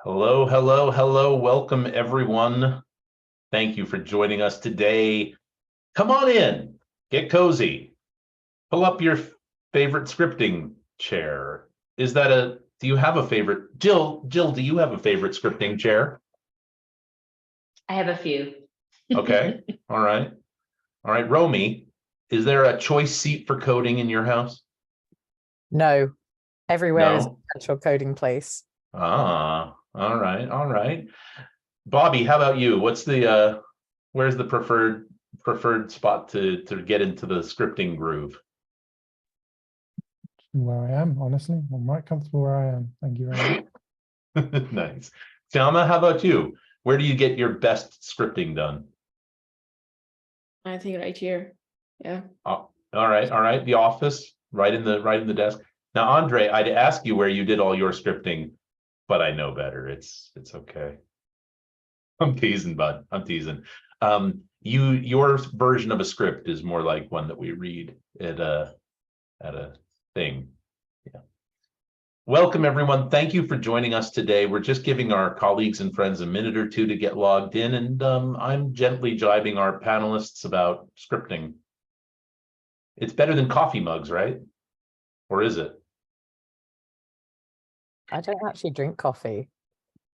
Hello, hello, hello. Welcome, everyone. Thank you for joining us today. Come on in, get cozy, pull up your favorite scripting chair. Do you have a favorite? Jill, do you have a favorite scripting chair? I have a few. Okay, all right. All right, Romy, is there a choice seat for coding in your house? No, everywhere is a No? central coding place. Ah, all right, all right. Bobby, how about you? Where's the preferred spot to get into the scripting groove? Where I am, honestly. I'm right comfortable where I am. Thank you very much. Nice. Kshama, how about you? Where do you get your best scripting done? I think right here. Yeah. All right. The office, right in the desk. Now, Andre, I'd ask you where you did all your scripting, but I know better. It's okay. I'm teasing, bud. I'm teasing. Your version of a script is more like one that we read at a thing. Yeah. Welcome, everyone. Thank you for joining us today. We're just giving our colleagues and friends a minute or two to get logged in, and I'm gently jibing our panelists about scripting. It's better than coffee mugs, right? Or is it? I don't actually drink coffee.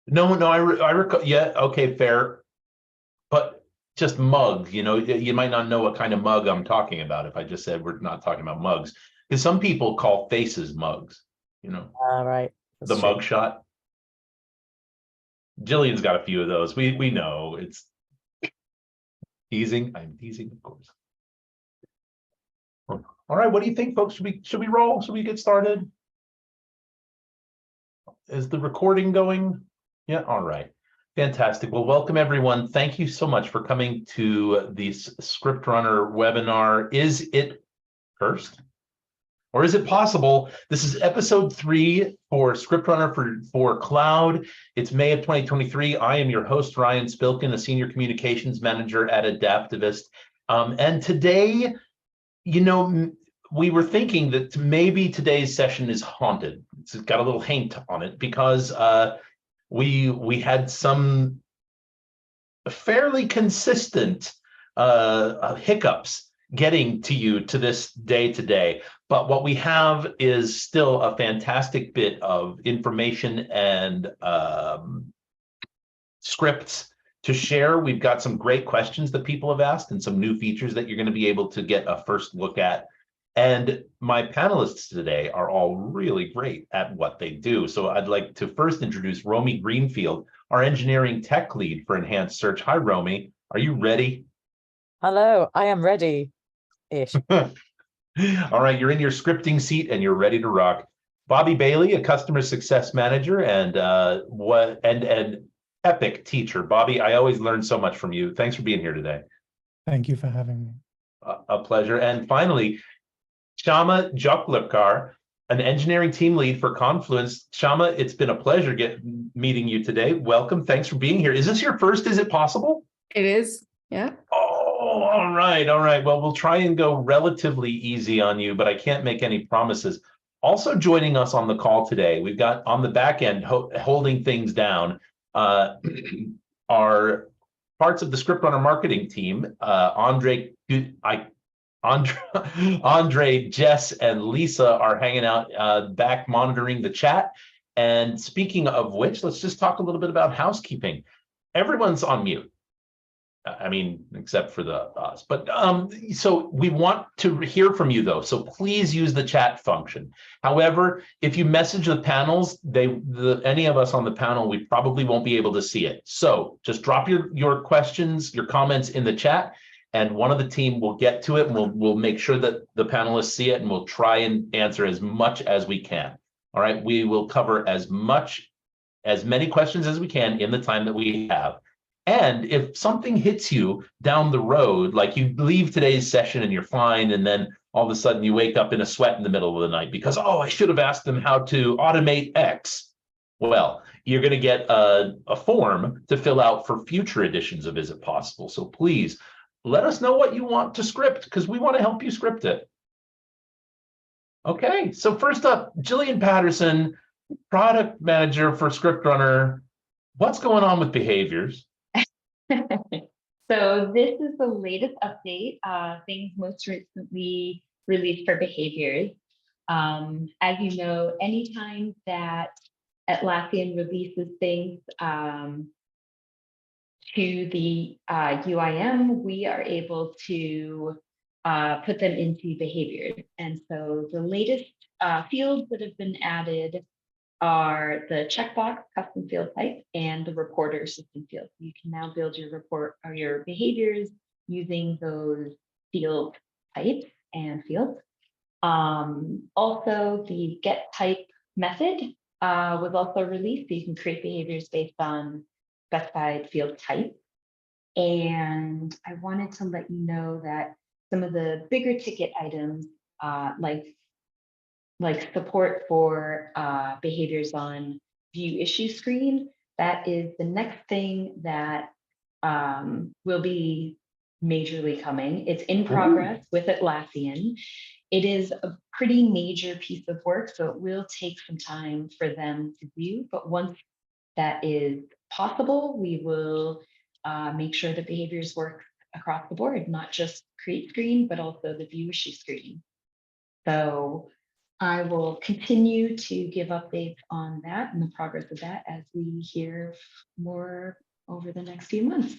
No, I recall. Yeah, okay, fair. But just mug, you might not know what kind of mug I'm talking about if I just said we're not talking about mugs. Because some people call faces mugs, Right. the That's true. mug shot. Jillian's got a few of those. We know it's teasing. I'm teasing, of course. All right, what do you think, folks? Should we roll? Should we get started? Is the recording going? Yeah, all right. Fantastic. Well, welcome everyone. Thank you so much for coming to this ScriptRunner webinar. Is it first? Or is it possible? This is episode 3 for ScriptRunner for cloud. It's May of 2023. I am your host, Ryan Spilken, a senior communications manager at Adaptivist. And today, we were thinking that maybe today's session is haunted. It's got a little hint on it because we had some fairly consistent hiccups getting to you to this day today. But what we have is still a fantastic bit of information and scripts to share. We've got some great questions that people have asked and some new features that you're going to be able to get a first look at. And my panelists today are all really great at what they do. So I'd like to first introduce Romy Greenfield, our engineering tech lead for Enhanced Search. Hi, Romy. Are you ready? Hello, I am ready-ish. All right, you're in your scripting seat and you're ready to rock. Bobby Bailey, a customer success manager and an epic teacher. Bobby, I always learn so much from you. Thanks for being here today. Thank you for having me. A pleasure. And finally, Kshama Joglekar, an engineering team lead for Confluence. Kshama, it's been a pleasure meeting you today. Welcome. Thanks for being here. Is this your first? Is it possible? It is. Yeah. Oh, all right. All right. Well, we'll try and go relatively easy on you, but I can't make any promises. Also joining us on the call today, we've got on the back end holding things down are parts of the ScriptRunner marketing team. Andre, Jess, and Lisa are hanging out back monitoring the chat. And speaking of which, let's just talk a little bit about housekeeping. Everyone's on mute. I mean, except for us. But so we want to hear from you, though. So please use the chat function. However, if you message the panels, any of us on the panel, we probably won't be able to see it. So just drop your questions, your comments in the chat, and one of the team will get to it. And we'll make sure that the panelists see it, and we'll try and answer as much as we can. All right, we will cover as many questions as we can in the time that we have. And if something hits you down the road, like you leave today's session and you're fine, and then all of a sudden you wake up in a sweat in the middle of the night because, oh, I should have asked them how to automate X. Well, you're going to get a form to fill out for future editions of Is It Possible? So please let us know what you want to script because we want to help you script it. Okay, so first up, Jillian Patterson, product manager for ScriptRunner. What's going on with behaviors? So this is the latest update, things most recently released for behaviors. As you know, anytime that Atlassian releases things to the UIM, we are able to put them into behaviors. And so the latest fields that have been added are the checkbox custom field type and the reporter system field. You can now build your report or your behaviors using those field types and fields. Also, the get type method was also released. So you can create behaviors based on specified field type. And I wanted to let you know that some of the bigger ticket items, like support for behaviors on view issue screen, that is the next thing that will be majorly coming. It's in progress with Atlassian. It is a pretty major piece of work, so it will take some time for them to do. But once that is possible, we will make sure that behaviors work across the board, not just create screen, but also the view issue screen. So I will continue to give updates on that and the progress of that as we hear more over the next few months.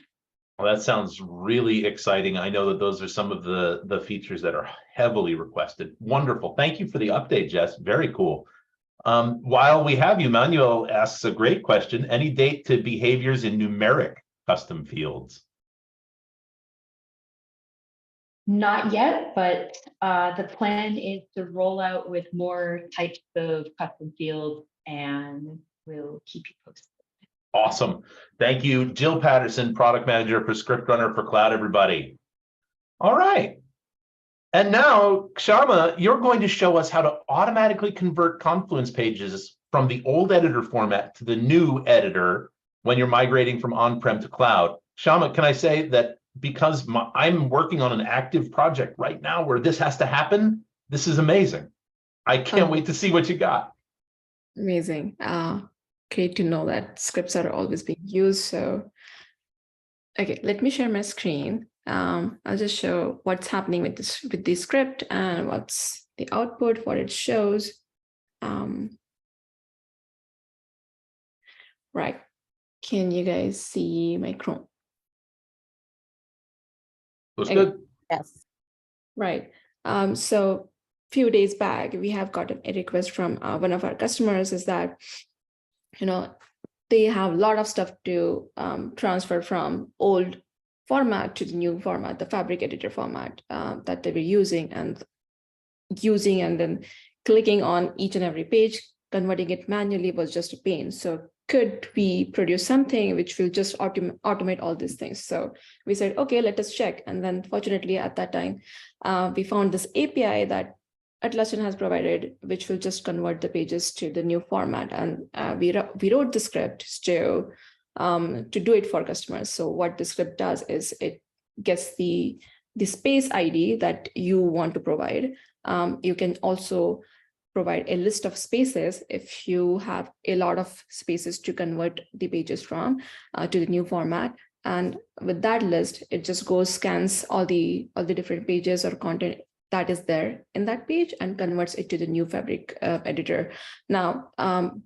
Well, that sounds really exciting. I know that those are some of the features that are heavily requested. Wonderful. Thank you for the update, Jess. Very cool. While we have you, Manuel asks a great question. Any date to behaviors in numeric custom fields? Not yet, but the plan is to roll out with more types of custom fields, and we'll keep you posted. Awesome. Thank you, Jill Patterson, product manager for ScriptRunner for Cloud, everybody. All right. And now, Kshama, you're going to show us how to automatically convert Confluence pages from the old editor format to the new editor when you're migrating from on-prem to cloud. Kshama, can I say that because I'm working on an active project right now where this has to happen, this is amazing. I can't wait to see what you got. Amazing. Great to know that scripts are always being used. So, okay, let me share my screen. I'll just show what's happening with this script and what's the output, what it shows. Right. Can you guys see my Chrome? Looks Okay. good. Yes. Right. So few days back, we have gotten a request from one of our customers is that, they have a lot of stuff to transfer from old format to the new format, the Fabric editor format that they were using and then clicking on each and every page, converting it manually was just a pain. So could we produce something which will just automate all these things? So we said, okay, let us check. And then fortunately at that time, we found this API that Atlassian has provided, which will just convert the pages to the new format. And we wrote the script to do it for customers. So what the script does is it gets the space ID that you want to provide. You can also provide a list of spaces if you have a lot of spaces to convert the pages from to the new format. And with that list, it just goes, scans all the different pages or content that is there in that page and converts it to the new Fabric editor. Now,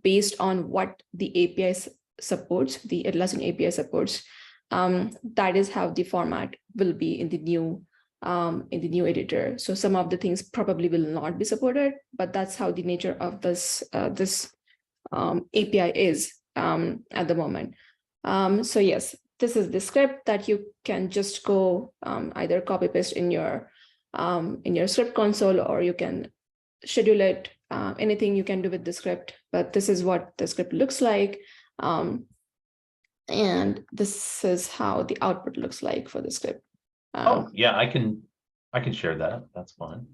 based on what the API supports, the Atlassian API supports, that is how the format will be in the new editor. So some of the things probably will not be supported, but that's how the nature of this API is at the moment. So yes, this is the script that you can just go either copy paste in your script console, or you can schedule it. Anything you can do with the script, but this is what the script looks like. And this is how the output looks like for the script. Oh yeah, I can share that. That's fine.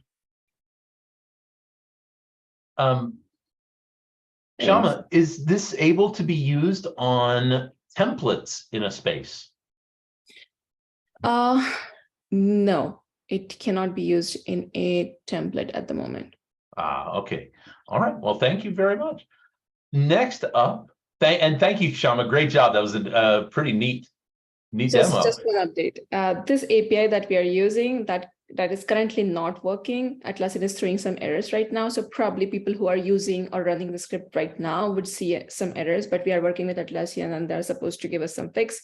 Kshama, is this able to be used on templates in a space? No, it cannot be used in a template at the moment. Okay. All right. Well, thank you very much. Next up, Thank you, Kshama. Great job. That was a pretty neat demo. Just for an update, this API that we are using that is currently not working, Atlassian is throwing some errors right now. So probably people who are using or running the script right now would see some errors, but we are working with Atlassian and they're supposed to give us some fix.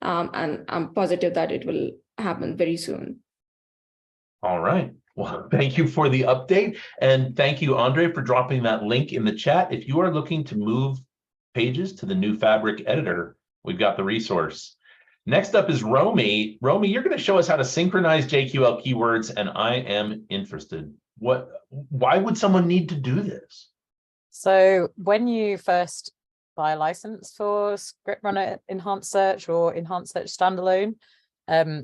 And I'm positive that it will happen very soon. All right. Well, thank you for the update. And thank you, Andre, for dropping that link in the chat. If you are looking to move pages to the new Fabric editor, we've got the resource. Next up is Romy. Romy, you're going to show us how to synchronize JQL keywords, and I am interested. Why would someone need to do this? So when you first buy a license for ScriptRunner Enhanced Search or Enhanced Search Standalone,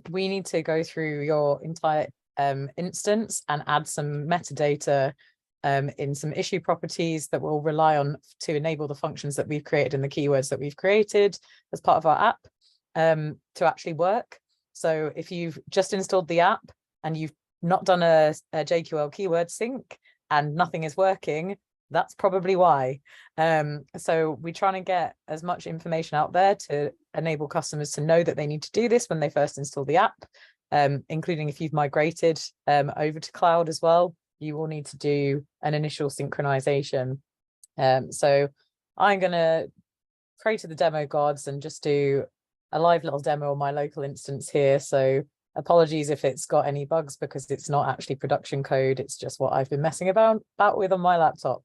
we need to go through your entire instance and add some metadata in some issue properties that will rely on to enable the functions that we've created and the keywords that we've created as part of our app to actually work. So if you've just installed the app and you've not done a JQL keyword sync and nothing is working, that's probably why. So we're trying to get as much information out there to enable customers to know that they need to do this when they first install the app, including if you've migrated over to cloud as well, you will need to do an initial synchronization. So I'm going to pray to the demo gods and just do a live little demo on my local instance here. So apologies if it's got any bugs because it's not actually production code. It's just what I've been messing about with on my laptop.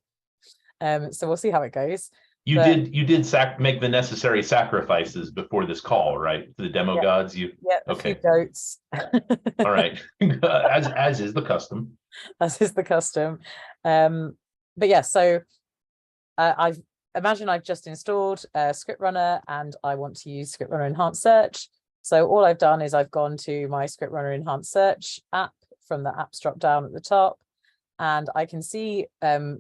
So we'll see how it goes. You did make the necessary sacrifices before this call, right? For the demo gods, a few goats. All right, as is the custom. As is the custom. But yeah, so I've just installed ScriptRunner and I want to use ScriptRunner Enhanced Search. So all I've done is I've gone to my ScriptRunner Enhanced Search app from the apps drop down at the top. And I can see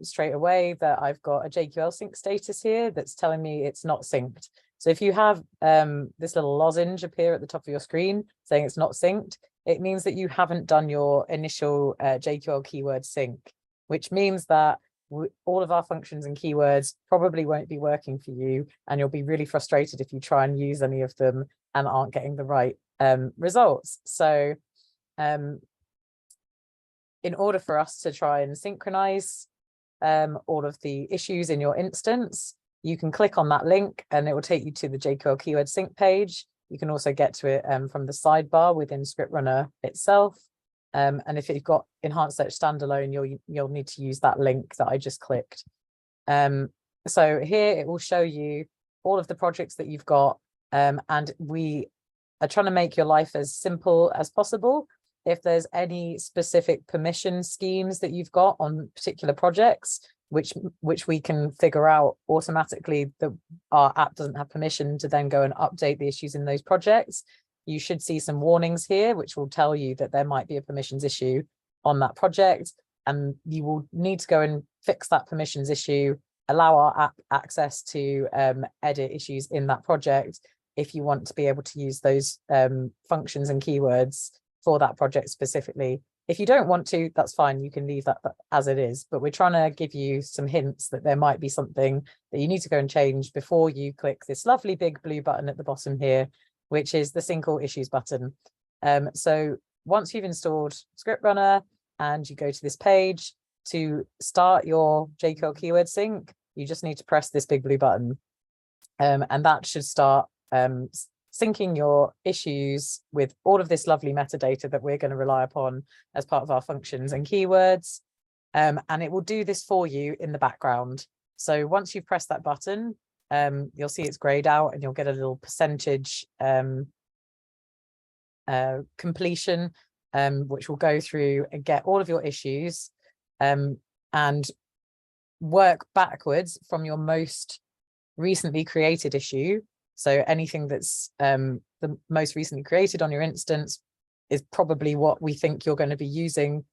straight away that I've got a JQL sync status here that's telling me it's not synced. So if you have this little lozenge appear at the top of your screen saying it's not synced, it means that you haven't done your initial JQL keyword sync, which means that all of our functions and keywords probably won't be working for you, and you'll be really frustrated if you try and use any of them and aren't getting the right results. So in order for us to try and synchronize all of the issues in your instance, you can click on that link and it will take you to the JQL keyword sync page. You can also get to it from the sidebar within ScriptRunner itself. And if you've got Enhanced Search Standalone, you'll need to use that link that I just clicked. So here it will show you all of the projects that you've got, and we are trying to make your life as simple as possible. If there's any specific permission schemes that you've got on particular projects, which we can figure out automatically that our app doesn't have permission to then go and update the issues in those projects, you should see some warnings here, which will tell you that there might be a permissions issue on that project. And you will need to go and fix that permissions issue, allow our app access to edit issues in that project if you want to be able to use those functions and keywords for that project specifically. If you don't want to, that's fine, you can leave that as it is, but we're trying to give you some hints that there might be something that you need to go and change before you click this lovely big blue button at the bottom here, which is the Sync All Issues button. So once you've installed ScriptRunner and you go to this page to start your JQL keyword sync, you just need to press this big blue button, and that should start syncing your issues with all of this lovely metadata that we're going to rely upon as part of our functions and keywords. And it will do this for you in the background. So once you've pressed that button, you'll see it's grayed out and you'll get a little percentage completion, which will go through and get all of your issues and work backwards from your most recently created issue. So anything that's the most recently created on your instance is probably what we think you're going to be using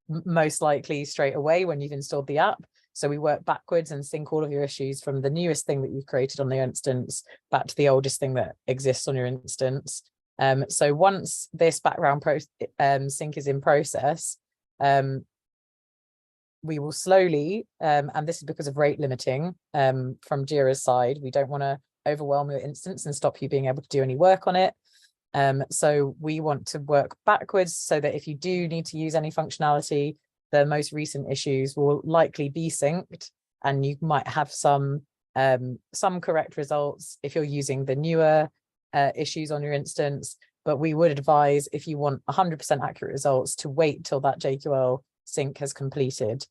most likely straight away when you've installed the app. So we work backwards and sync all of your issues from the newest thing that you've created on the instance back to the oldest thing that exists on your instance. So once this background sync is in process, we will slowly, and this is because of rate limiting from Jira's side, we don't want to overwhelm your instance and stop you being able to do any work on it. So we want to work backwards so that if you do need to use any functionality, the most recent issues will likely be synced, and you might have some correct results if you're using the newer issues on your instance. But we would advise, if you want 100% accurate results, to wait till that JQL sync has completed.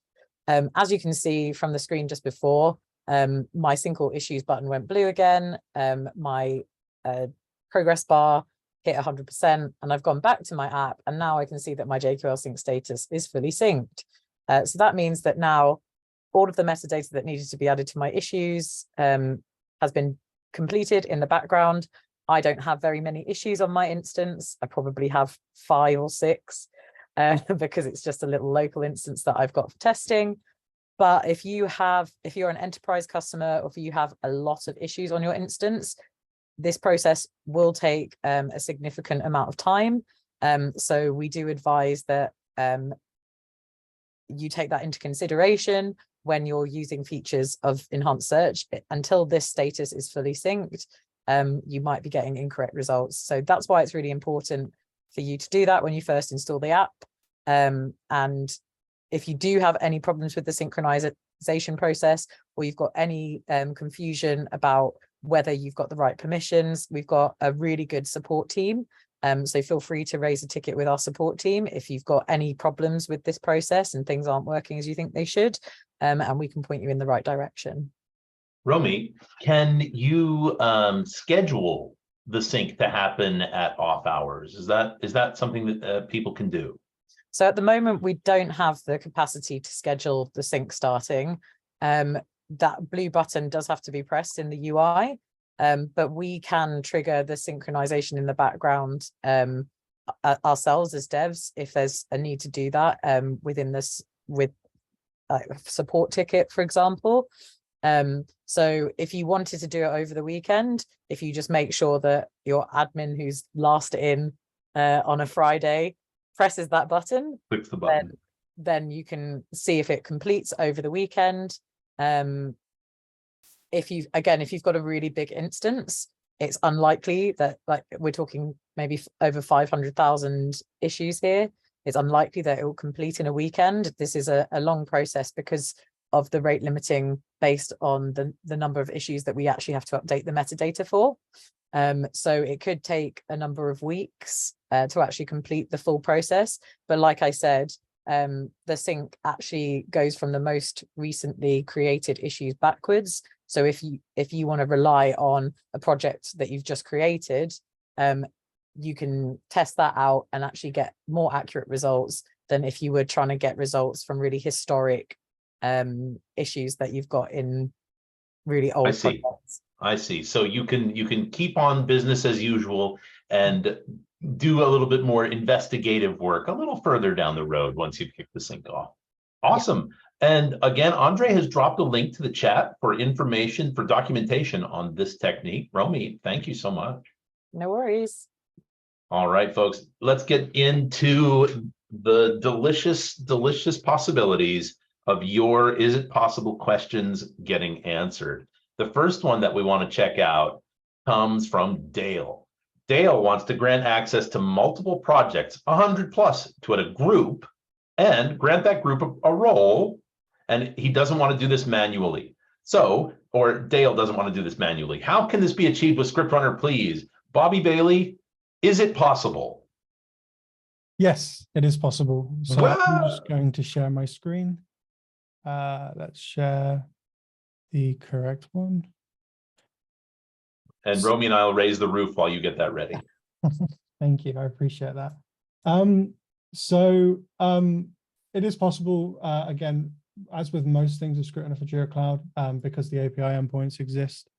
As you can see from the screen just before, my sync all issues button went blue again. My progress bar hit 100%, and I've gone back to my app, and now I can see that my JQL sync status is fully synced. So that means that now all of the metadata that needed to be added to my issues has been completed in the background. I don't have very many issues on my instance. I probably have 5 or 6 because it's just a little local instance that I've got for testing. But if you're an enterprise customer, or if you have a lot of issues on your instance, this process will take a significant amount of time. So we do advise that you take that into consideration when you're using features of enhanced search. Until this status is fully synced, you might be getting incorrect results. So that's why it's really important for you to do that when you first install the app. And if you do have any problems with the synchronization process, or you've got any confusion about whether you've got the right permissions, we've got a really good support team. So feel free to raise a ticket with our support team if you've got any problems with this process and things aren't working as you think they should, and we can point you in the right direction. Romy, can you schedule the sync to happen at off hours? Is that something that people can do? So at the moment, we don't have the capacity to schedule the sync starting. That blue button does have to be pressed in the UI, but we can trigger the synchronization in the background ourselves as devs if there's a need to do that within this with a support ticket, for example. So if you wanted to do it over the weekend, if you just make sure that your admin who's last in on a Friday presses that button, Clicks the button, then you can see if it completes over the weekend. If you've got a really big instance, it's unlikely that, like, we're talking maybe over 500,000 issues here. It's unlikely that it will complete in a weekend. This is a long process because of the rate limiting based on the number of issues that we actually have to update the metadata for. So it could take a number of weeks to actually complete the full process. But like I said, the sync actually goes from the most recently created issues backwards. So if you want to rely on a project that you've just created, you can test that out and actually get more accurate results than if you were trying to get results from really historic issues that you've got in really old projects. I see. So you can keep on business as usual and do a little bit more investigative work a little further down the road once you kick the sync off. Awesome. And again, Andre has dropped a link to the chat for information, for documentation on this technique. Romy, thank you so much. No worries. All right, folks, let's get into the delicious, delicious possibilities of your Is It Possible questions getting answered. The first one that we want to check out comes from Dale. Dale wants to grant access to multiple projects, 100 plus, to a group, and grant that group a role, and he doesn't want to do this manually. So, or Dale doesn't want to do this manually. How can this be achieved with ScriptRunner, please? Bobby Bailey, is it possible? Yes, it is possible. So I'm just going to share my screen. Let's share the correct one. And Romy and I will raise the roof while you get that ready. Thank you. I appreciate that. It is possible, again, as with most things with ScriptRunner for Jira Cloud, because the API endpoints exist.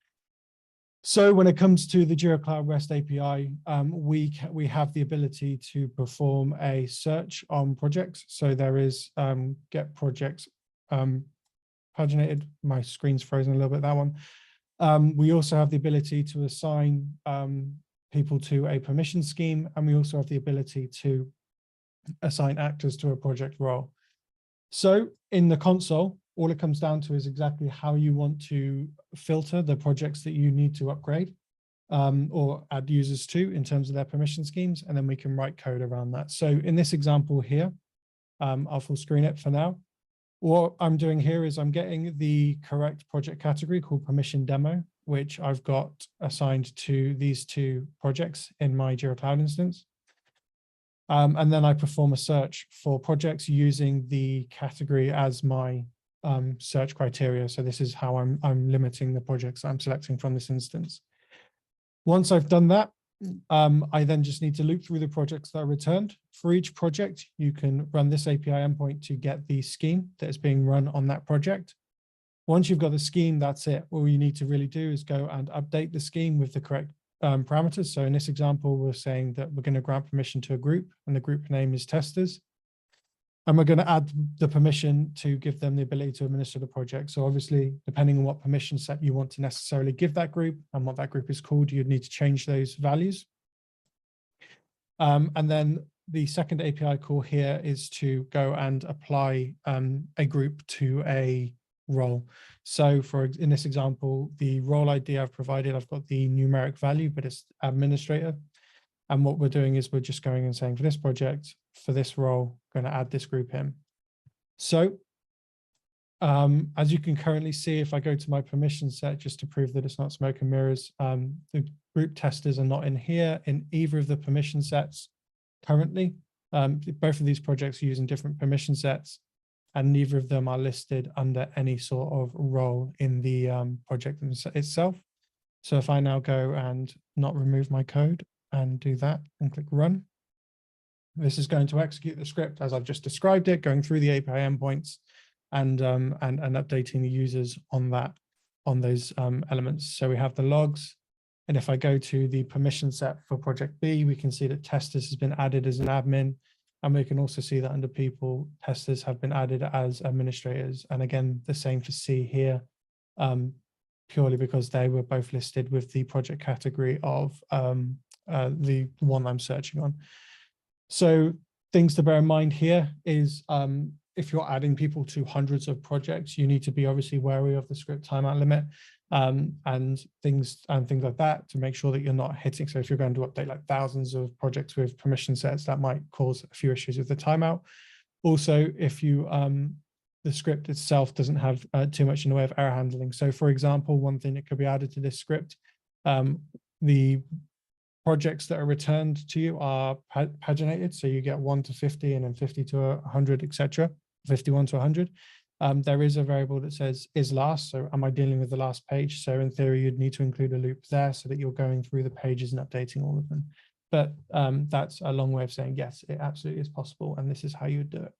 So when it comes to the Jira Cloud REST API, we have the ability to perform a search on projects. So there is get projects paginated. My screen's frozen a little bit, that one. We also have the ability to assign people to a permission scheme, and we also have the ability to assign actors to a project role. So in the console, all it comes down to is exactly how you want to filter the projects that you need to upgrade or add users to in terms of their permission schemes, and then we can write code around that. So in this example here, I'll full screen it for now. What I'm doing here is I'm getting the correct project category called permission demo, which I've got assigned to these two projects in my Jira Cloud instance. And then I perform a search for projects using the category as my search criteria. So this is how I'm limiting the projects I'm selecting from this instance. Once I've done that, I then just need to loop through the projects that are returned. For each project, you can run this API endpoint to get the scheme that is being run on that project. Once you've got the scheme, that's it. All you need to really do is go and update the scheme with the correct parameters. So in this example, we're saying that we're going to grant permission to a group, and the group name is testers. And we're going to add the permission to give them the ability to administer the project. So obviously, depending on what permission set you want to necessarily give that group and what that group is called, you'd need to change those values. And then the second API call here is to go and apply a group to a role. So in this example, the role ID I've provided, I've got the numeric value, but it's administrator. And what we're doing is we're just going and saying for this project, for this role, going to add this group in. So as you can currently see, if I go to my permission set, just to prove that it's not smoke and mirrors, the group testers are not in here in either of the permission sets currently. Both of these projects are using different permission sets, and neither of them are listed under any sort of role in the project itself. So if I now go and not remove my code and do that and click run, this is going to execute the script as I've just described it, going through the API endpoints and updating the users on those elements. So we have the logs, and if I go to the permission set for project B, we can see that testers has been added as an admin, and we can also see that under people, testers have been added as administrators. And again, the same for C here, purely because they were both listed with the project category of the one I'm searching on. So things to bear in mind here is if you're adding people to hundreds of projects, you need to be obviously wary of the script timeout limit and things like that to make sure that you're not hitting. So if you're going to update like thousands of projects with permission sets, that might cause a few issues with the timeout. Also, if you the script itself doesn't have too much in the way of error handling. So for example, one thing that could be added to this script, the projects that are returned to you are paginated. So you get 1 to 50 and then 50 to 100, etc. 51 to 100. There is a variable that says is last. So am I dealing with the last page? So in theory, you'd need to include a loop there so that you're going through the pages and updating all of them. But that's a long way of saying, yes, it absolutely is possible. And this is how you would do it.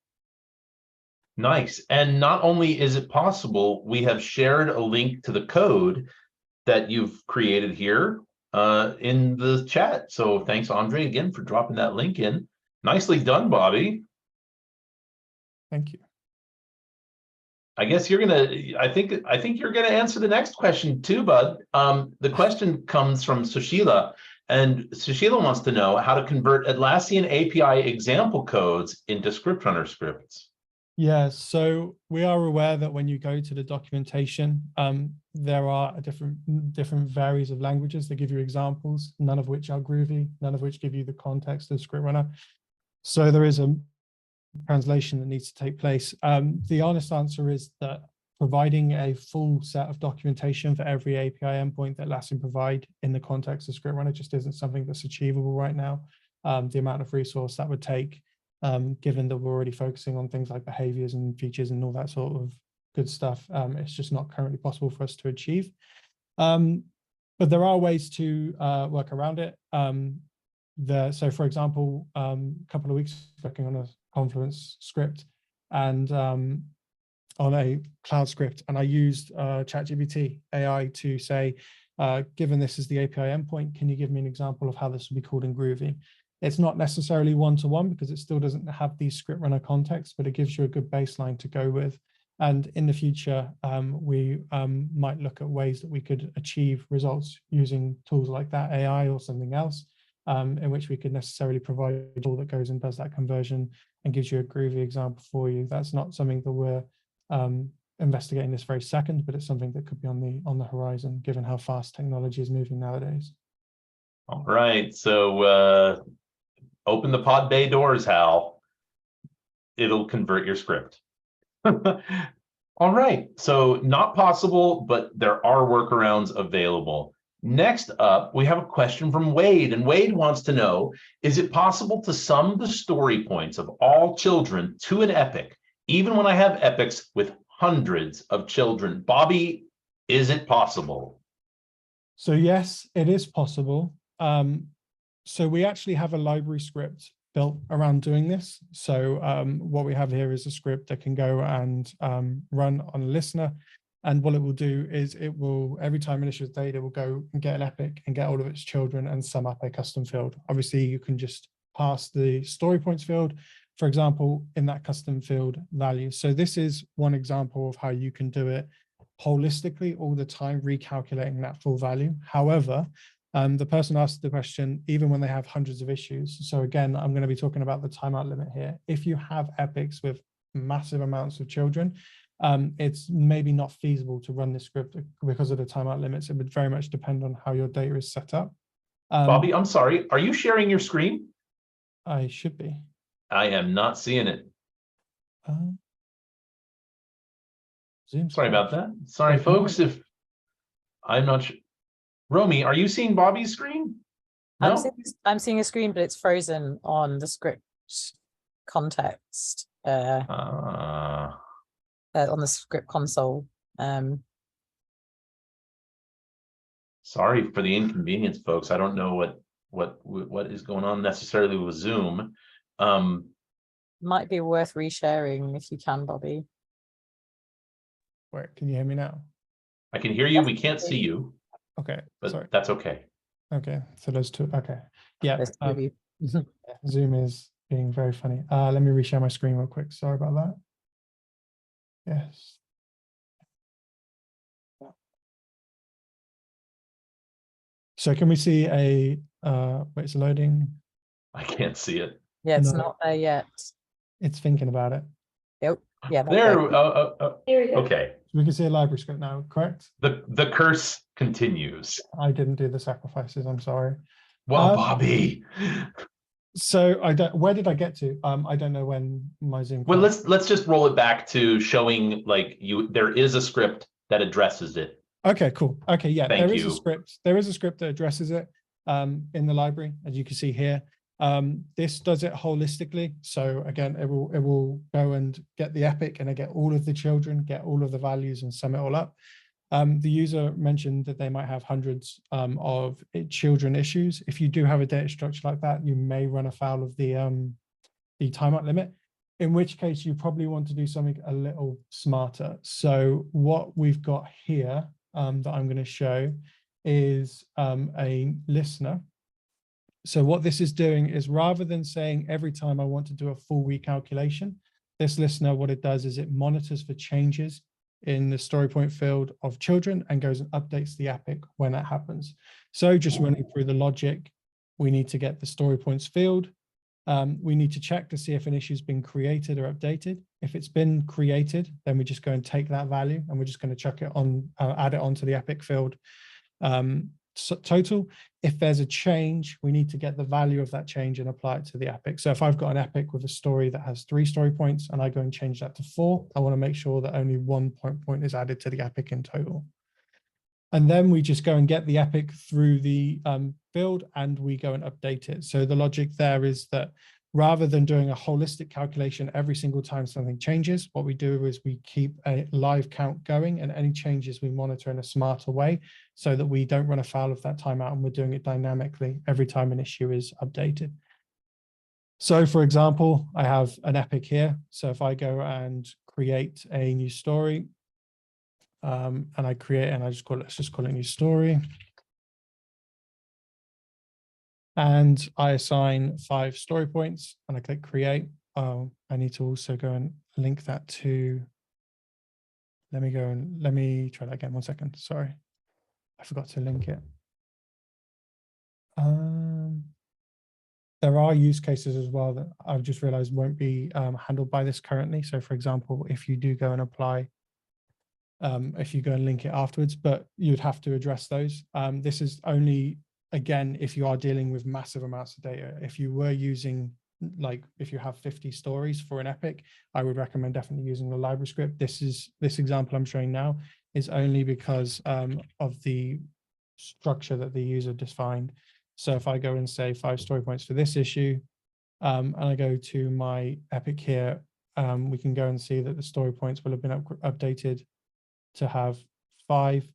Nice. And not only is it possible, we have shared a link to the code that you've created here in the chat. So thanks, Andre, again, for dropping that link in. Nicely done, Bobby. Thank you. I guess you're gonna, I think you're gonna answer the next question too, bud. The question comes from Sushila, and Sushila wants to know how to convert Atlassian API example codes into ScriptRunner scripts. Yeah, so we are aware that when you go to the documentation, there are different varies of languages that give you examples, none of which are Groovy, none of which give you the context of ScriptRunner. So there is a translation that needs to take place. The honest answer is that providing a full set of documentation for every API endpoint that Atlassian provide in the context of ScriptRunner just isn't something that's achievable right now. The amount of resource that would take, given that we're already focusing on things like behaviors and features and all that sort of good stuff, it's just not currently possible for us to achieve. But there are ways to work around it. So for example, a couple of weeks working on a Confluence script and on a cloud script, and I used ChatGPT AI to say, given this is the API endpoint, can you give me an example of how this would be called in Groovy? It's not necessarily one-to-one because it still doesn't have the ScriptRunner context, but it gives you a good baseline to go with. And in the future, we might look at ways that we could achieve results using tools like that, AI or something else, in which we could necessarily provide a tool that goes and does that conversion and gives you a groovy example for you. That's not something that we're investigating this very second, but it's something that could be on the horizon, given how fast technology is moving nowadays. All right, so open the pod bay doors, Hal. It'll convert your script. All right, so not possible, but there are workarounds available. Next up, we have a question from Wade, and Wade wants to know, is it possible to sum the story points of all children to an epic, even when I have epics with hundreds of children? Bobby, is it possible? So yes, it is possible. So we actually have a library script built around doing this. So what we have here is a script that can go and run on a listener. And what it will do is it will, every time an issue is data, it will go and get an epic and get all of its children and sum up a custom field. Obviously, you can just pass the story points field, for example, in that custom field value. So this is one example of how you can do it holistically all the time, recalculating that full value. However, the person asked the question, even when they have hundreds of issues. So again, I'm going to be talking about the timeout limit here. If you have epics with massive amounts of children, it's maybe not feasible to run this script because of the timeout limits. It would very much depend on how your data is set up. Bobby, I'm sorry, are you sharing your screen? I should be. I am not seeing it. Zoom Sorry about that. Sorry, Okay. folks, if I'm not sure. Romy, are you seeing Bobby's screen? No? I'm seeing a screen, but it's frozen on the script context. On the script console. Sorry for the inconvenience, folks. I don't know what is going on necessarily with Zoom. Might be worth resharing if you can, Bobby. Wait, can you hear me now? I can hear you. We can't see you. Okay, but sorry. That's okay. Okay, so those two. Okay, yeah. Maybe. Zoom is being very funny. Let me reshare my screen real quick. Sorry about that. Yes. So can we see a, wait, it's loading. I can't see it. Yeah, it's No. not there yet. It's thinking about it. Yep. Yeah. There. There we go. Okay. We can see a library script now, correct? The curse continues. I didn't do the sacrifices, I'm sorry. Well, Bobby. So where did I get to? I don't know when my Zoom. Well, let's just roll it back to showing like there is a script that addresses it. Okay, cool. Okay, yeah, Thank there is you. a script. There is a script that addresses it in the library, as you can see here. This does it holistically. So again, it will go and get the epic and get all of the children, get all of the values and sum it all up. The user mentioned that they might have hundreds of children issues. If you do have a data structure like that, you may run afoul of the timeout limit, in which case you probably want to do something a little smarter. So what we've got here that I'm going to show is a listener. So what this is doing is, rather than saying every time I want to do a full recalculation, this listener, what it does is it monitors for changes in the story point field of children and goes and updates the epic when that happens. So just running through the logic, we need to get the story points field. We need to check to see if an issue has been created or updated. If it's been created, then we just go and take that value and we're just going to chuck it on, add it onto the epic field total. If there's a change, we need to get the value of that change and apply it to the epic. So if I've got an epic with a story that has 3 story points and I go and change that to 4, I want to make sure that only 1 point is added to the epic in total. And then we just go and get the epic through the field and we go and update it. So the logic there is that rather than doing a holistic calculation every single time something changes, what we do is we keep a live count going, and any changes we monitor in a smarter way so that we don't run afoul of that timeout, and we're doing it dynamically every time an issue is updated. So for example, I have an epic here. So if I go and create a new story, and I create, and I just call it, let's just call it new story. And I assign 5 story points and I click create. Oh, I need to also go and link that to, let me try that again. 1 second. Sorry. I forgot to link it. there are use cases as well that I've just realized won't be handled by this currently. So for example, if you do go and apply, if you go and link it afterwards, but you'd have to address those. This is only, again, if you are dealing with massive amounts of data. If you were using, like, if you have 50 stories for an epic, I would recommend definitely using the library script. This example I'm showing now is only because of the structure that the user defined. So if I go and say 5 story points for this issue, and I go to my epic here, we can go and see that the story points will have been updated to have 5.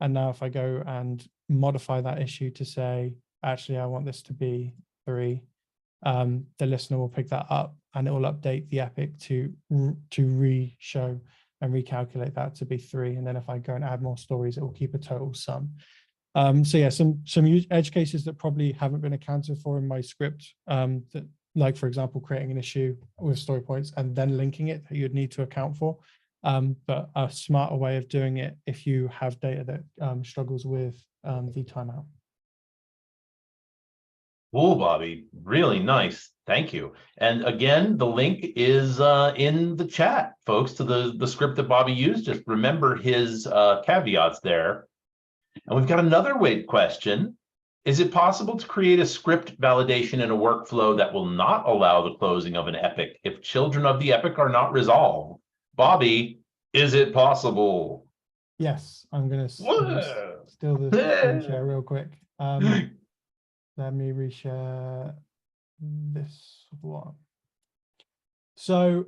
And now if I go and modify that issue to say, actually, I want this to be 3, the listener will pick that up and it will update the epic to re-show and recalculate that to be 3. And then if I go and add more stories, it will keep a total sum. So yeah, some edge cases that probably haven't been accounted for in my script, that, like, for example, creating an issue with story points and then linking it, that you'd need to account for. But a smarter way of doing it if you have data that struggles with the timeout. Cool, Bobby. Really nice. Thank you. And again, the link is in the chat, folks, to the script that Bobby used. Just remember his caveats there. And we've got another weight question. Is it possible to create a script validation in a workflow that will not allow the closing of an epic if children of the epic are not resolved? Bobby, is it possible? Yes, I'm going to steal the screen share real quick. Let me reshare this one. So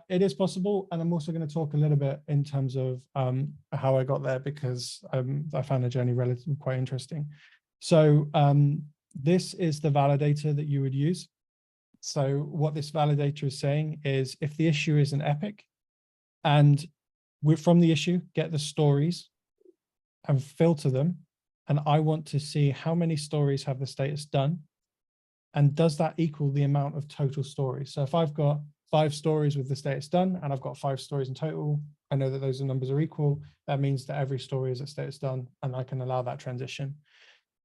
it is possible, and I'm also going to talk a little bit in terms of how I got there, because I found the journey relatively quite interesting. So this is the validator that you would use. So what this validator is saying is, if the issue is an epic, and from the issue, get the stories and filter them, and I want to see how many stories have the status done, and does that equal the amount of total stories? So if I've got 5 stories with the status done, and I've got 5 stories in total, I know that those numbers are equal. That means that every story is at status done, and I can allow that transition.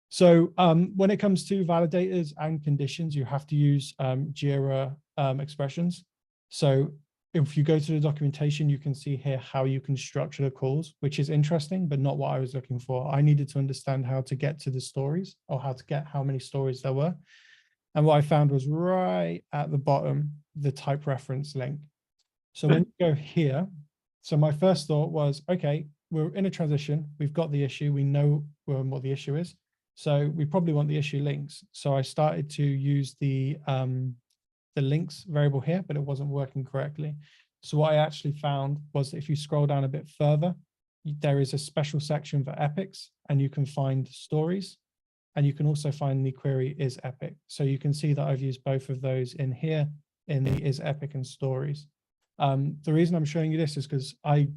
So when it comes to validators and conditions, you have to use Jira expressions. So if you go to the documentation, you can see here how you can structure the calls, which is interesting, but not what I was looking for. I needed to understand how to get to the stories, or how to get how many stories there were. And what I found was right at the bottom, the type reference link. So when you go here, so my first thought was, okay, we're in a transition. We've got the issue. We know what the issue is. So we probably want the issue links. So I started to use the links variable here, but it wasn't working correctly. So what I actually found was that if you scroll down a bit further, there is a special section for epics, and you can find stories, and you can also find the query is epic. So you can see that I've used both of those in here, in the is epic and stories. The reason I'm showing you this is because I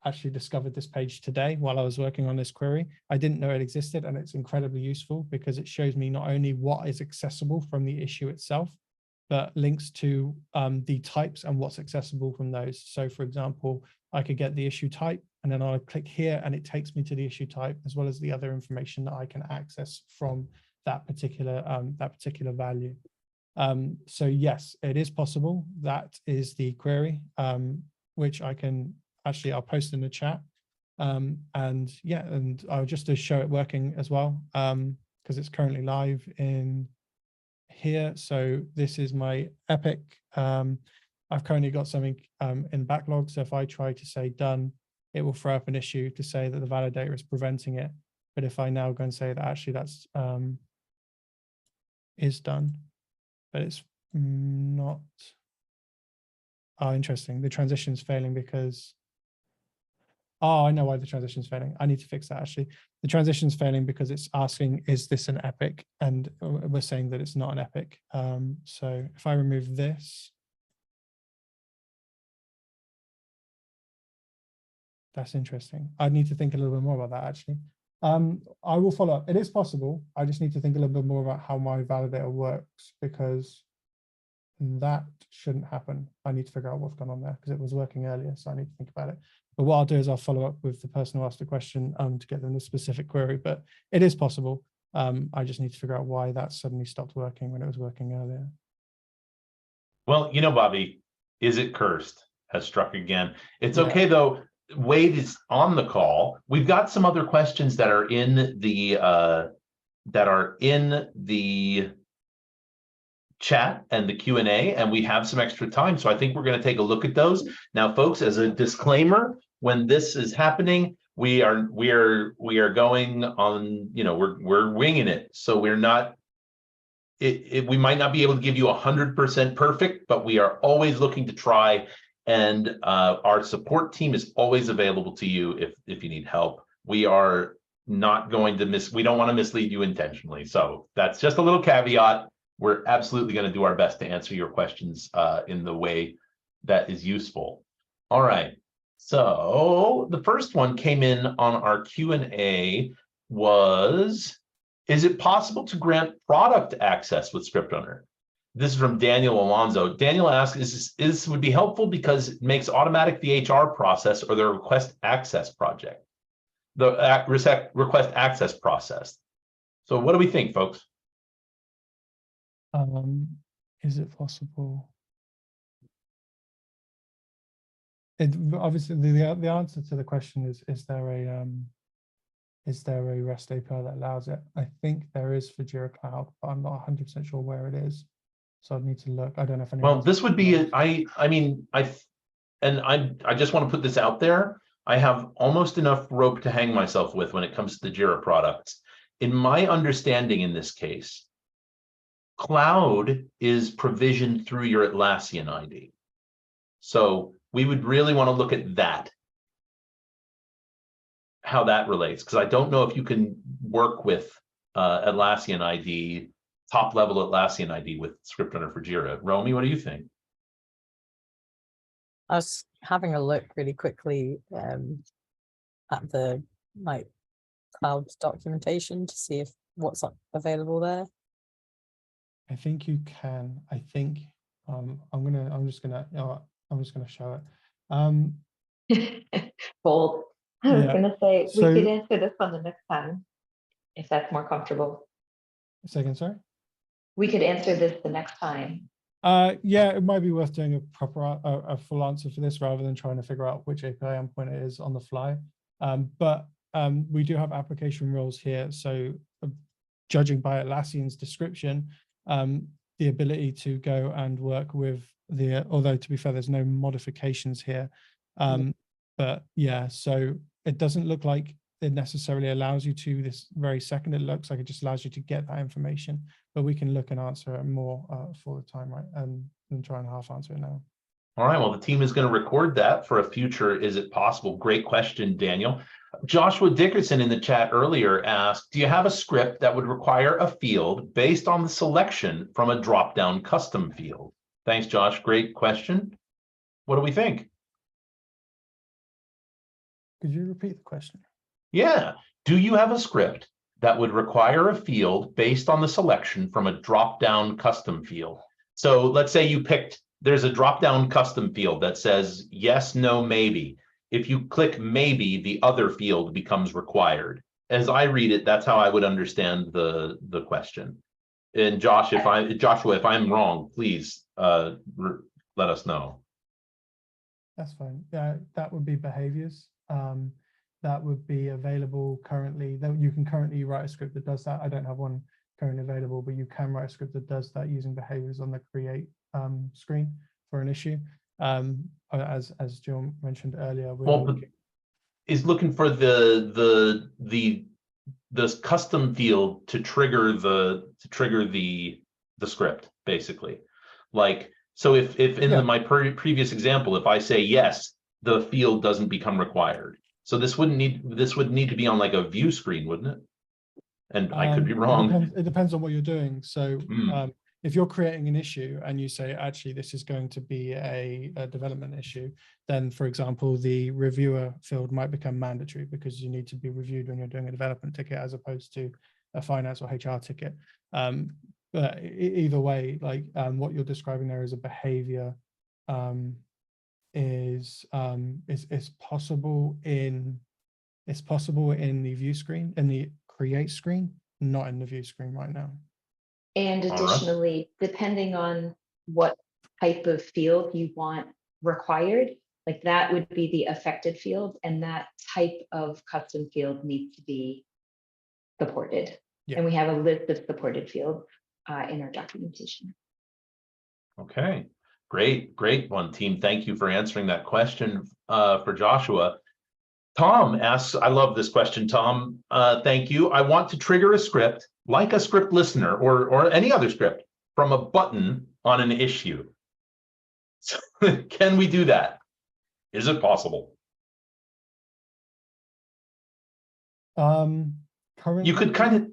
actually discovered this page today while I was working on this query. I didn't know it existed, and it's incredibly useful because it shows me not only what is accessible from the issue itself, but links to the types and what's accessible from those. So for example, I could get the issue type, and then I'll click here and it takes me to the issue type, as well as the other information that I can access from that particular value. So yes, it is possible. That is the query, which I can actually, I'll post in the chat. And yeah, and I'll just to show it working as well, because it's currently live in here. So this is my epic. I've currently got something in backlog. So if I try to say done, it will throw up an issue to say that the validator is preventing it. But if I now go and say that actually that's is done, but it's not. Oh, interesting. The transition's failing because, oh, I know why the transition's failing. I need to fix that actually. The transition's failing because it's asking, is this an epic? And we're saying that it's not an epic. So if I remove this, that's interesting. I need to think a little bit more about that actually. I will follow up. It is possible. I just need to think a little bit more about how my validator works, because that shouldn't happen. I need to figure out what's gone on there because it was working earlier. So I need to think about it. But what I'll do is I'll follow up with the person who asked the question to get them the specific query, but it is possible. I just need to figure out why that suddenly stopped working when it was working earlier. Well, Bobby, is it cursed? Has struck again. It's Yeah. okay though. Wade is on the call. We've got some other questions that are in the chat and the Q&A, and we have some extra time, so I think we're going to take a look at those now, folks. As a disclaimer, when this is happening, we are going on, we're winging it, so we're not. We might not be able to give you 100% perfect, but we are always looking to try, and our support team is always available to you if you need help. We are not going to we don't want to mislead you intentionally, so that's just a little caveat. We're absolutely going to do our best to answer your questions in the way that is useful. All right, so the first one came in on our Q&A was, is it possible to grant product access with ScriptRunner? This is from Daniel Alonso. Daniel asks, this would be helpful because it makes automatic the HR process or the request access project, the request access process. So what do we think, folks? Is it possible? Obviously the answer to the question is there a REST API that allows it? I think there is for Jira Cloud, but I'm not 100% sure where it is. So I'd need to look. I don't know if anyone. Well, this would be, I just want to put this out there. I have almost enough rope to hang myself with when it comes to the Jira products. In my understanding in this case, Cloud is provisioned through your Atlassian ID. So we would really want to look at that, how that relates, because I don't know if you can work with Atlassian ID, top level Atlassian ID with ScriptRunner for Jira. Romy, what do you think? I was having a look really quickly at the cloud documentation to see if what's available there. I think you can. I think I'm just gonna show it. Bold. I was Yeah. gonna say So- we could answer this one the next time, if that's more comfortable. Second, sorry. We could answer this the next time. Yeah, it might be worth doing a proper a full answer for this rather than trying to figure out which API endpoint it is on the fly. But we do have application roles here. So judging by Atlassian's description, the ability to go and work with although to be fair, there's no modifications here. But yeah, so it doesn't look like it necessarily allows you to this very second. It looks like it just allows you to get that information, but we can look and answer it more for the time, right? And try and half answer it now. All right, well, the team is going to record that for a future Is It Possible? Great question, Daniel. Joshua Dickerson in the chat earlier asked, do you have a script that would require a field based on the selection from a drop-down custom field? Thanks, Josh. Great question. What do we think? Could you repeat the question? Yeah. Do you have a script that would require a field based on the selection from a drop-down custom field? So let's say you picked, there's a drop-down custom field that says yes, no, maybe. If you click maybe, the other field becomes required. As I read it, that's how I would understand the question. And Joshua, if I'm wrong, please let us know. That's fine. Yeah, that would be behaviors. That would be available currently. You can currently write a script that does that. I don't have one currently available, but you can write a script that does that using behaviors on the create screen for an issue. As Jill mentioned earlier, is looking for the custom field to trigger the script, basically. Like, so if in my previous example, if I say yes, the field doesn't become required. So this would need to be on like a view screen, wouldn't it? And I could be wrong. It depends on what you're doing. So if you're creating an issue and you say, actually, this is going to be a development issue, then, for example, the reviewer field might become mandatory because you need to be reviewed when you're doing a development ticket as opposed to a finance or HR ticket. But either way, like what you're describing there is a behavior is possible in the view screen, in the create screen, not in the view screen right now. And All right. additionally, depending on what type of field you want required, like that would be the affected field, and that type of custom field needs to be supported. Yeah. And we have a list of supported fields in our documentation. Okay, great one, team. Thank you for answering that question for Joshua. Tom asks, I love this question, Tom. Thank you. I want to trigger a script like a script listener or any other script from a button on an issue. So, can we do that? Is it possible? Currently, You could kind of,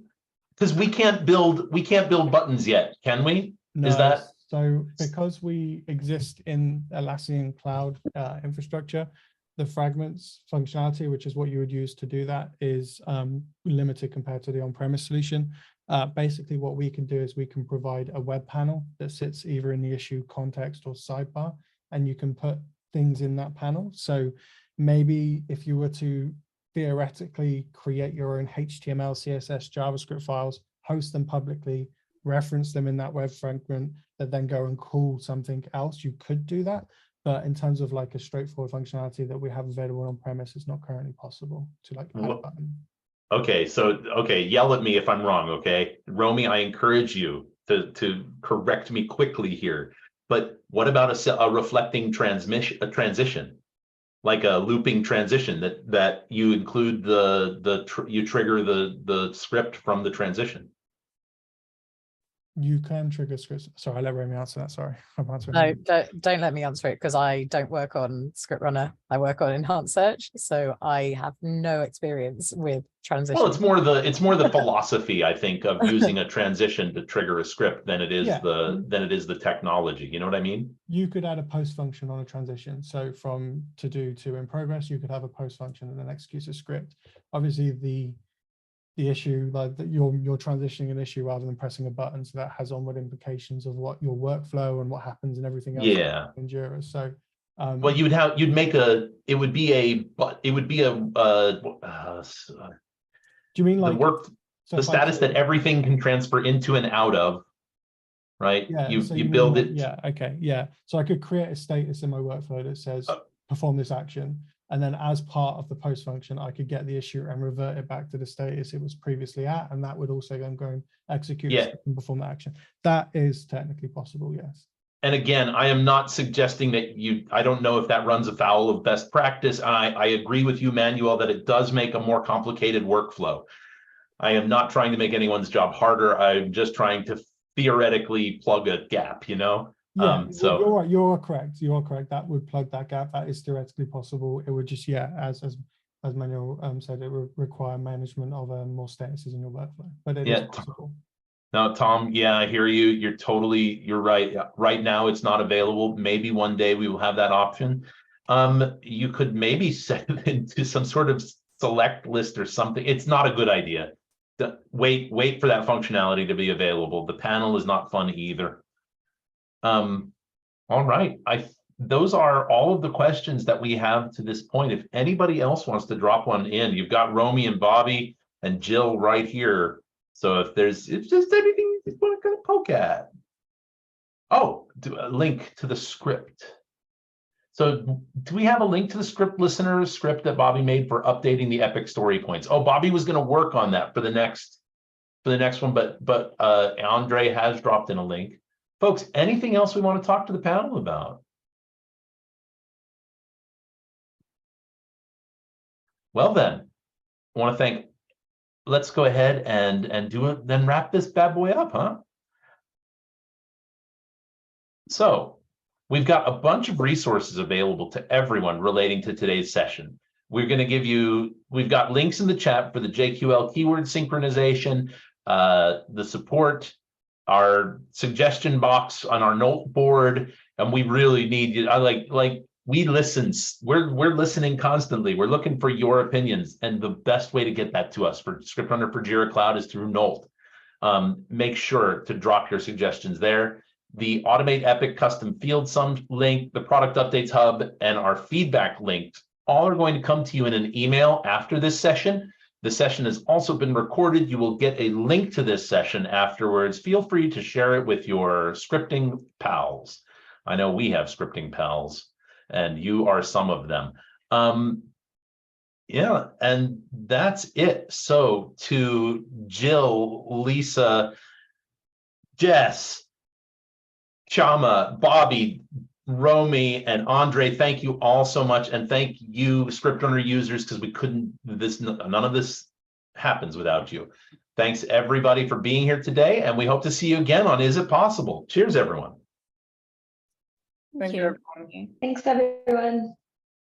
because we can't build buttons yet, can we? no, Is that so? Because we exist in Atlassian cloud infrastructure, the fragments functionality, which is what you would use to do that, is limited compared to the on-premise solution. Basically, what we can do is we can provide a web panel that sits either in the issue context or sidebar, and you can put things in that panel. So maybe if you were to theoretically create your own HTML, CSS, JavaScript files, host them publicly, reference them in that web fragment, that then go and call something else, you could do that. But in terms of like a straightforward functionality that we have available on premise, it's not currently possible to like add a button. okay? So, okay, yell at me if I'm wrong, okay? Romy, I encourage you to correct me quickly here. But what about a reflecting transition, like a looping transition that you include you trigger the script from the transition? You can trigger scripts. Sorry, I let Romy answer that. Sorry, I'm answering. No, don't let me answer it, because I don't work on ScriptRunner. I work on enhanced search, so I have no experience with transition. Well, it's more the philosophy, I think, of using a transition to trigger a script than it is the technology. You know what I mean? You could add a post function on a transition. So from to do to in progress, you could have a post function and then execute a script. Obviously, the issue, like that you're transitioning an issue rather than pressing a button, so that has onward implications of what your workflow and what happens and everything else. Yeah. In Jira. So Well, you'd make a, it would be a do you mean like the status that everything can transfer into and out of, right? Yeah, You so build mean, it. Yeah, okay, yeah. So I could create a status in my workflow that says perform this action, and then as part of the post function, I could get the issue and revert it back to the status it was previously at, and that would also then go and execute and perform that action. That is technically possible, yes. And again, I am not suggesting that I don't know if that runs afoul of best practice. I agree with you, Manuel, that it does make a more complicated workflow. I am not trying to make anyone's job harder. I'm just trying to theoretically plug a gap, you know? Yeah, so you're right. You're correct. You are correct. That would plug that gap. That is theoretically possible. It would just, yeah, as Manuel said, it would require management of more statuses in your workflow, but it is possible. No, Tom, yeah, I hear you. You're right. Right now, it's not available. Maybe one day we will have that option. You could maybe set it into some sort of select list or something. It's not a good idea. Wait for that functionality to be available. The panel is not fun either. All right. Those are all of the questions that we have to this point. If anybody else wants to drop one in, you've got Romy and Bobby and Jill right here. So if just anything you just want to kind of poke at. Oh, a link to the script. So do we have a link to the script listener script that Bobby made for updating the epic story points? Oh, Bobby was going to work on that for the next one, but Andre has dropped in a link. Folks, anything else we want to talk to the panel about? Well then, I want to thank. Let's go ahead and do it, then wrap this bad boy up, huh? So we've got a bunch of resources available to everyone relating to today's session. We're going to give you, we've got links in the chat for the JQL keyword synchronization, the support, our suggestion box on our note board, and we really need you. We listen. We're listening constantly. We're looking for your opinions, and the best way to get that to us for ScriptRunner for Jira Cloud is through Nolt. Make sure to drop your suggestions there. The Automate Epic Custom Field Sum link, the Product Updates Hub, and our feedback links all are going to come to you in an email after this session. The session has also been recorded. You will get a link to this session afterwards. Feel free to share it with your scripting pals. I know we have scripting pals, and you are some of them. Yeah, and that's it. So to Jill, Lisa, Jess, Kshama, Bobby, Romy, and Andre, thank you all so much. And thank you, ScriptRunner users, because we couldn't, none of this happens without you. Thanks everybody for being here today. And we hope to see you again on Is It Possible? Cheers, everyone. Thank you, everyone. Thanks, everyone.